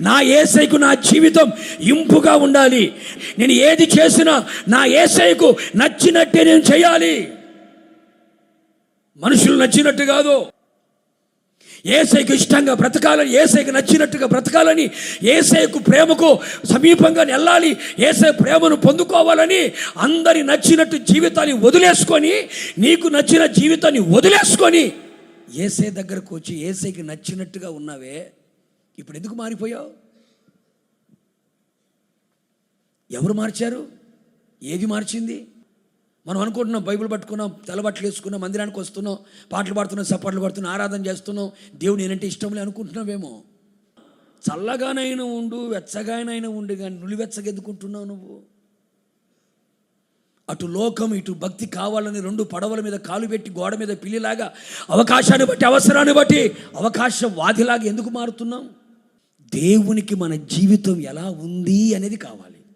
నా యేసయ్యకు నా జీవితం ఇంపుగా ఉండాలి. నేను ఏది చేసినా నా యేసయ్యకు నచ్చినట్టే నేను చేయాలి, మనుషులు నచ్చినట్టు కాదు. యేసయ్యకు ఇష్టంగా బ్రతకాలని, యేసయ్యకు నచ్చినట్టుగా బ్రతకాలని, యేసయ్యకు ప్రేమకు సమీపంగా వెళ్ళాలి, యేసయ్య ప్రేమను పొందుకోవాలని అందరి నచ్చినట్టు జీవితాన్ని వదిలేసుకొని, నీకు నచ్చిన జీవితాన్ని వదిలేసుకొని యేసయ్య దగ్గరకు వచ్చి యేసయ్యకి నచ్చినట్టుగా ఉన్నావే, ఇప్పుడు ఎందుకు మారిపోయావు? ఎవరు మార్చారు? ఏది మార్చింది? మనం అనుకుంటున్నాం, బైబిల్ పట్టుకున్నాం, తెల్లబట్టలు వేసుకున్నాం, మందిరానికి వస్తున్నాం, పాటలు పాడుతున్నాం, చప్పట్లు పడుతున్నాం, ఆరాధన చేస్తున్నాం, దేవుడు నేనంటే ఇష్టంలే అనుకుంటున్నావేమో. చల్లగానైనా ఉండు, వెచ్చగానైనా ఉండు, కానీ నులివెచ్చగా ఎందుకుంటున్నావు నువ్వు? అటు లోకం ఇటు భక్తి కావాలని రెండు పడవల మీద కాలు పెట్టి గోడ మీద పిల్లిలాగా అవకాశాన్ని బట్టి అవసరాన్ని బట్టి అవకాశవాదిలాగా ఎందుకు మారుతున్నాం? దేవునికి మన జీవితం ఎలా ఉంది అనేది కావాలి.